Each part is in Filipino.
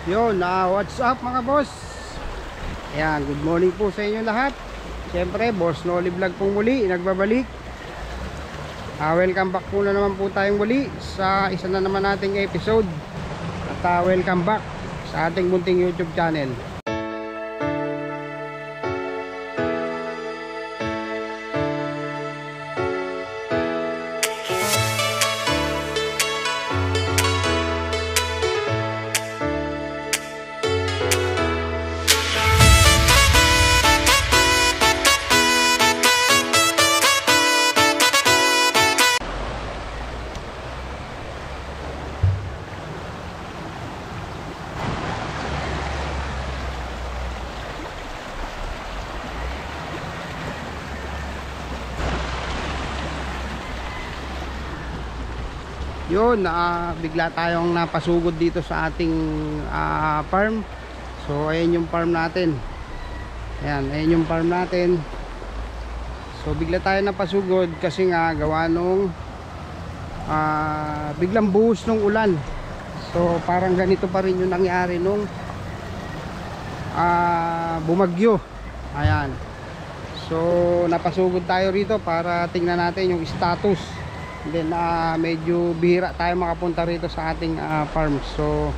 Yun, what's up mga boss? Ayan, good morning po sa inyo lahat. Siyempre, Boss Noli Vlog pong muli, nagbabalik. Welcome back po na naman po tayong muli sa isa na naman nating episode. At welcome back sa ating munting YouTube channel. Yun, bigla tayong napasugod dito sa ating farm. So ayan yung farm natin. Ayan yung farm natin. So bigla tayo napasugod kasi nga gawa nung biglang buhos nung ulan. So parang ganito pa rin yung nangyari nung bumagyo. Ayan. So napasugod tayo rito para tingnan natin yung status. Then medyo bihira tayo makapunta rito sa ating farm. So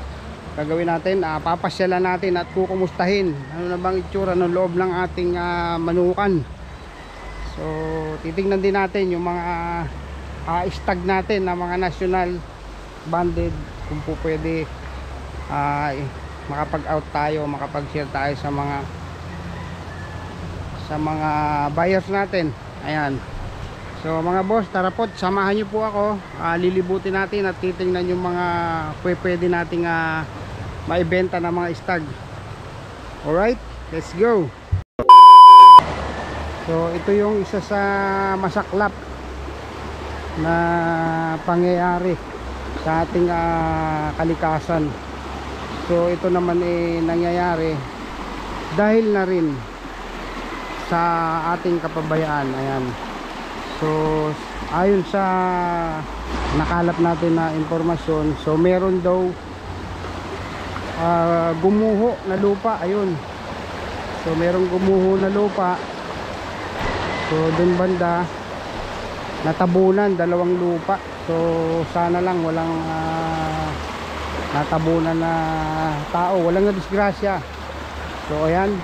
gagawin natin, papasyalan natin at kukumustahin ano na bang itsura ng loob ng ating manukan. So titingnan din natin yung mga stag natin na mga national banded, kung po pwede makapag out tayo, makapag share tayo sa mga buyers natin. Ayan. So mga boss, tara po, samahan nyo po ako. Lilibutin natin at titingnan yung mga pwede nating maibenta na mga stag. Alright, let's go. So ito yung isa sa masaklap na pangyayari sa ating kalikasan. So ito naman nangyayari dahil na rin sa ating kapabayaan. Ayan. So ayon sa nakalap natin na informasyon, so meron daw gumuho na lupa. Ayun. So merong gumuho na lupa. So dun banda natabunan dalawang lupa. So sana lang walang natabunan na tao, walang nadisgrasya. So ayan.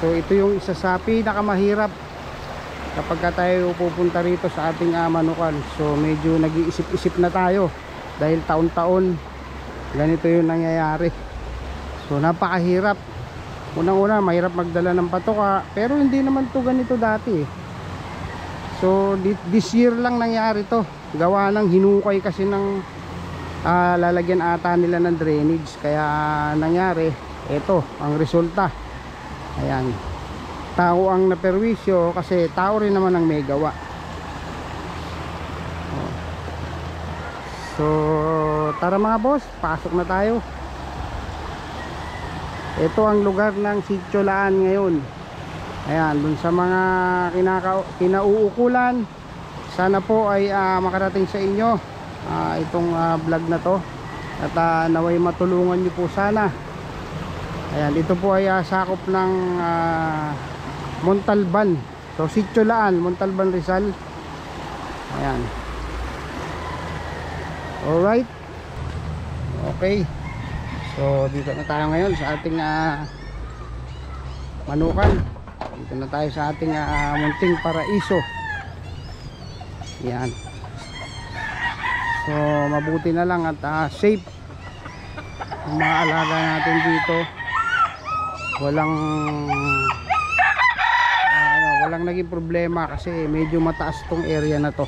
So ito yung isa sa pinakamahirap kapag tayo pupunta rito sa ating manukan. So medyo nag-iisip-isip na tayo dahil taon-taon ganito yung nangyayari. So napakahirap. Unang-una mahirap magdala ng patoka, pero hindi naman to ganito dati. So this year lang nangyari to, gawa ng hinukay kasi ng lalagyan ata nila ng drainage, kaya nangyari ito ang resulta. Ayan, tao ang naperwisyo kasi tao rin naman ang may gawa. So tara mga boss, pasok na tayo. Ito ang lugar ng Sitio Laan ngayon. Ayan, dun sa mga kinauukulan, sana po ay makarating sa inyo itong vlog na to. At naway matulungan nyo po sana. Ayan, ito po ay sakop ng Montalban. So Sitio Laan, Montalban, Rizal. Ayan. Alright. Okay. So dito na tayo ngayon sa ating manukan. Dito na tayo sa ating munting paraiso. Ayan. So mabuti na lang at safe ang mga alaga natin dito. Walang naging problema kasi medyo mataas tong area na to.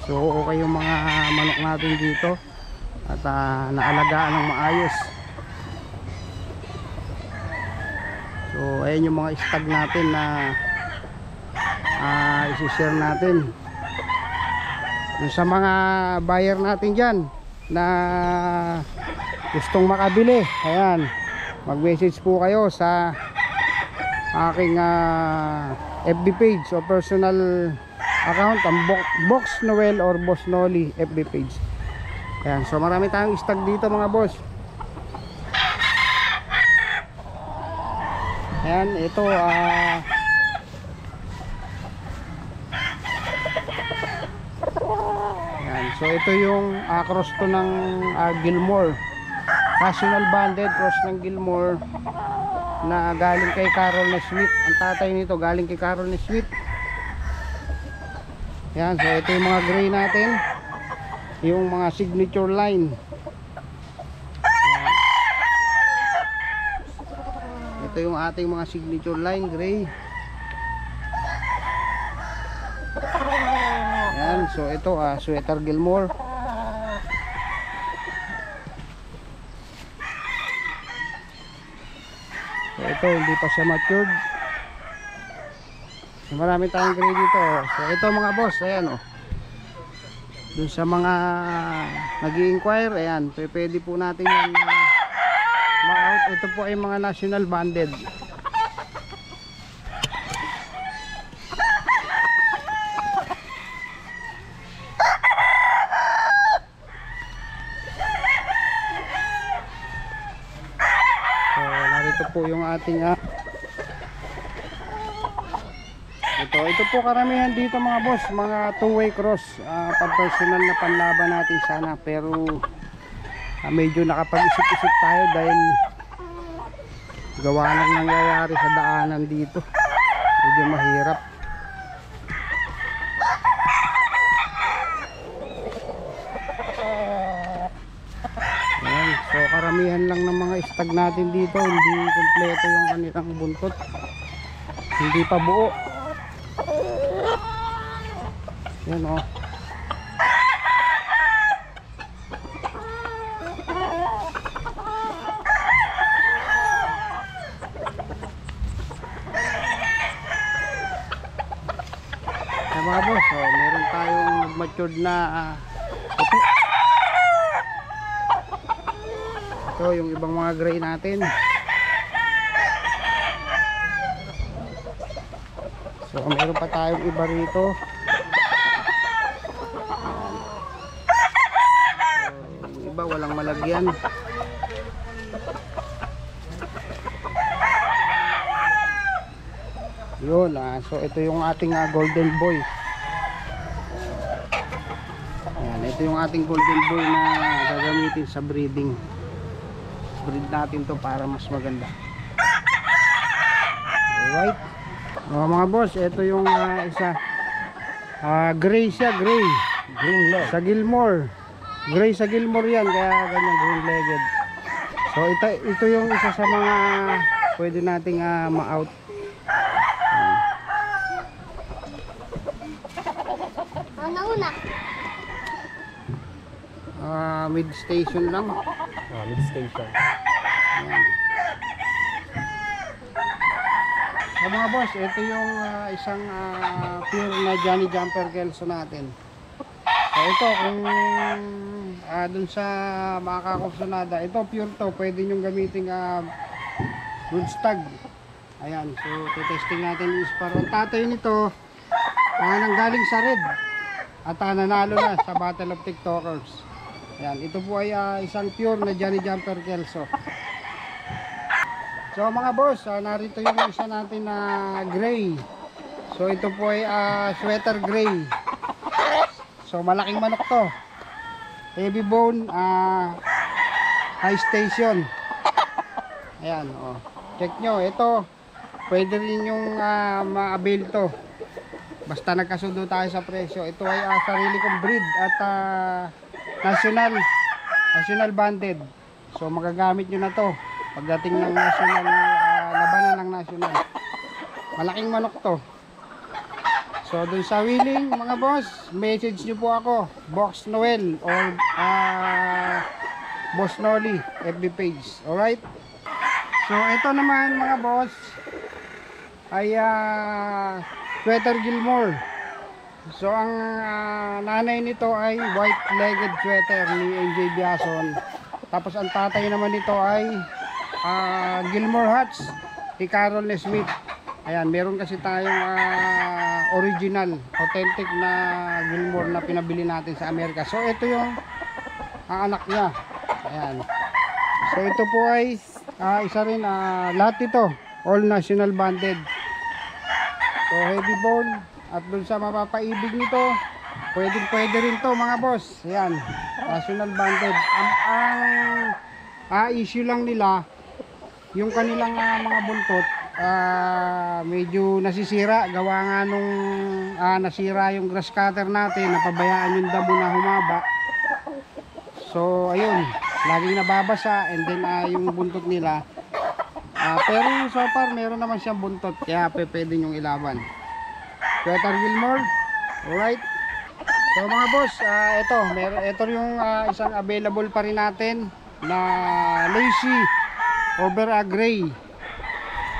So okay yung mga manok natin dito at naalagaan ng maayos. So ayan yung mga stag natin na isi-share natin. Yung sa mga buyer natin dyan na gustong makabili, ayan, mag-message po kayo sa aking FB page o personal account, ang Box Noel or Boss Noli FB page. Ayan, so marami tayong stag dito mga boss. Ayan, ito ayan, so ito yung cross to ng Gilmore National Banded, cross ng Gilmore na galing kay Carol na Smith. Ang tatay nito galing kay Carol na Smith. Ayan, so ito yung mga gray natin, yung mga signature line. Ito yung ating mga signature line gray. Ayan, so ito Sweater Gilmore. So ito hindi pa siya matured. So, marami tayong gray dito. So ito mga boss, ayan dun sa mga nag-i-inquire, ayan, pwede po natin yan ma-out. Ito po ay mga national banded. So narito po yung ating ito po karamihan dito mga boss, mga two-way cross, pag personal na panlaban natin sana, pero medyo nakapag-isip-isip tayo dahil gawa ng nangyayari sa daanan dito, medyo mahirap. Ayan, so karamihan lang ng mga stag natin dito, hindi kompleto yung kanilang buntot, hindi pa buo. Yan mga boss, meron tayong matured na ito yung ibang mga gray natin. So meron pa tayong iba rito. Yung iba walang malagyan. Yun, so ito yung ating golden boy. Ayan, ito yung ating golden boy na gagamitin sa breeding. Breed natin to para mas maganda. Alright. Mga boss, ito yung isa. Gray siya, gray. Sa Gilmore. Gray sa Gilmore yan, kaya ganyan green legged. So ito yung isa sa mga pwede nating ma-out. Mid station lang. Mid station. So mga boss, ito yung isang pure na Johnny Jumper Kelso natin. So ito kung dun sa mga kakopsonada, ito pure to, pwede nyo gamitin good stag. Ayan, so testing natin yung isparo. Ang tatay nito nanggaling sa red at nanalo na sa Battle of TikTokers. Ayan, ito po ay isang pure na Johnny Jumper Kelso. So mga boss, narito yung isa natin na gray. So ito po ay sweater gray. So malaking manok to. Heavy bone, high station. Ayan, check nyo, ito pwede rin yung ma-avail to. Basta nagkasundo tayo sa presyo. Ito ay sarili kong breed at national banded. So magagamit nyo na to pagdating ng national, labanan ng national. Malaking manok to. So dun sa willing mga boss, message nyo po ako, Box Noel or Boss Noli FB page. Alright. So ito naman mga boss ay Sweater Gilmore. So ang nanay nito ay white-legged sweater ni AJ Biason. Tapos ang tatay naman nito ay Gilmore Hats ni Carol Smith. Ayan, meron kasi tayong original, authentic na Gilmore na pinabili natin sa Amerika. So ito yung anak niya. Ayan. So ito po ay isa rin, lahat ito all national banded. So heavy bone, at dun sa mapapaibig nito, pwede rin to mga boss. Ayan, national banded. Ang issue lang nila, yung kanilang mga buntot medyo nasisira, gawa nga nung nasira yung grass cutter natin, napabayaan yung damo na humaba. So ayun, laging nababasa, and then yung buntot nila, pero so far meron naman siyang buntot, kaya pwede nyong ilaban. Sweater Gilmore. Alright, so mga boss, ito yung isang available pa rin natin na lacy over gray.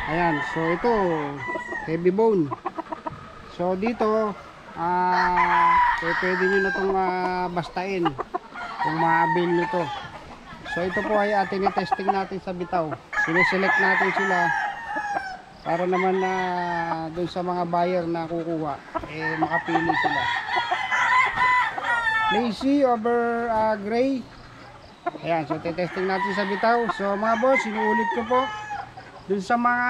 Ayan, so ito heavy bone. So dito pwede nyo na itong bastain kung ma-avail nyo to. So ito po ay ating i-testing natin sa bitaw. Sineselect natin sila para naman na dun sa mga buyer na kukuha, makapili sila. Lacy over gray. Ayan, so testing natin sa bitaw. So mga boss, sinuulit ko po dun sa mga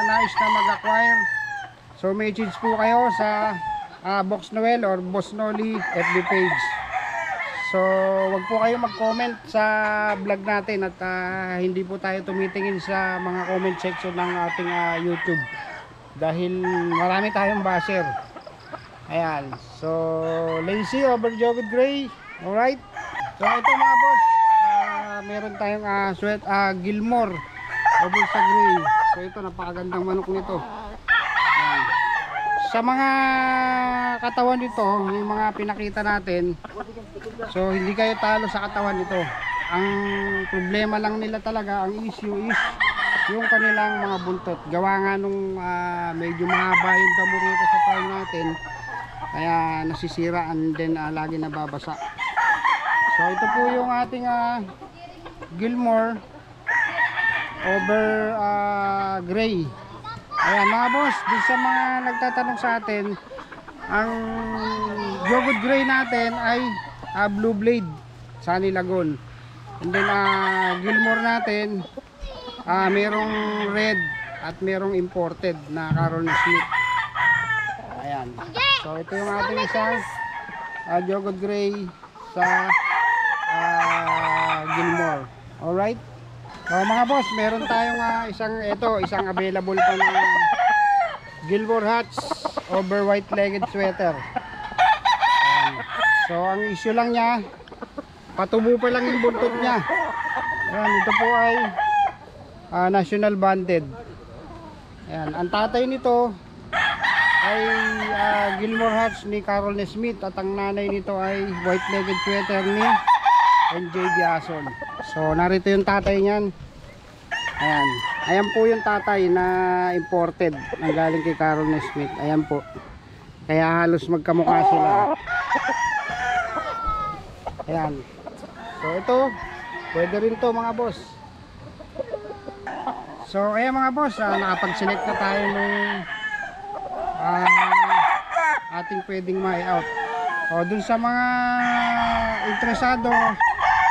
nais na mag-acquire. So message po kayo sa Box Noel or Boss Noli FB page. So wag po kayo mag-comment sa vlog natin, at hindi po tayo tumitingin sa mga comment section ng ating YouTube dahil marami tayong basher. Ayan, so lacy over jogger gray. Alright, so ito mga boss, meron tayong Gilmore over sa gray. So ito, napakagandang manok nito. Ayan. Sa mga katawan nito, yung mga pinakita natin, so hindi kayo talo sa katawan nito. Ang problema lang nila talaga, ang issue is yung kanilang mga buntot. Gawa nga nung medyo mahaba yung damo rito sa farm natin, kaya nasisira, and then lagi nababasa. So ito po yung ating Gilmore over gray. Ayan mga boss, dun sa mga nagtatanong sa atin, ang jogger gray natin ay blue blade, Sunny Lagoon. And then Gilmore natin, merong red at merong imported na Carol Smith. Ayan, so ito yung ating isang jogger gray sa Gilmore. Alright, so mga boss, meron tayong isang available pa na Gilmore hats over white-legged sweater. Ayan. So ang issue lang niya, patubo pa lang yung buntot niya. Ayan, ito po ay national banded. Ayan, ang tatay nito ay Gilmore hats ni Carol Smith, at ang nanay nito ay white-legged sweater ni NJ Biason. So narito yung tatay niyan. Ayan, ayan po yung tatay na imported, ang galing kay Carol Smith. Ayan po, kaya halos magkamukha sila. Ayan, so ito pwede rin to mga boss. So ayan mga boss, nakapag-select na tayo ng ating pwedeng ma-out. O dun sa mga interesado,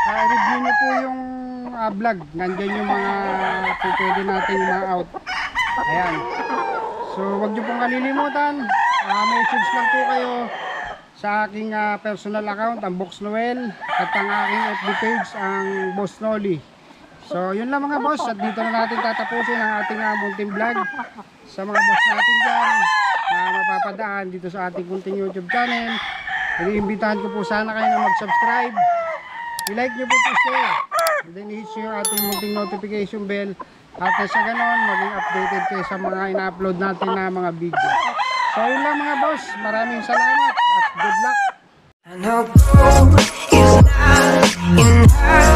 review nyo po yung vlog, nandyan yung mga pwede natin ma-out. Ayan, so wag nyo pong kalilimutan, message lang po kayo sa aking personal account, ang Box Noel, at ang aking FB page, ang Boss Noli. So yun lang mga boss, at dito na natin tatapusin ang ating munting vlog. Sa mga boss natin dyan na mapapadaan dito sa ating munting YouTube channel, iniimbitahan ko po sana kayo na mag-subscribe, i-like nyo po, share, and then hit yung ating munting notification bell, at sa ganon maging updated kayo sa mga ina-upload natin na mga video. So yun lang mga boss, maraming salamat at good luck. I know gold is not enough.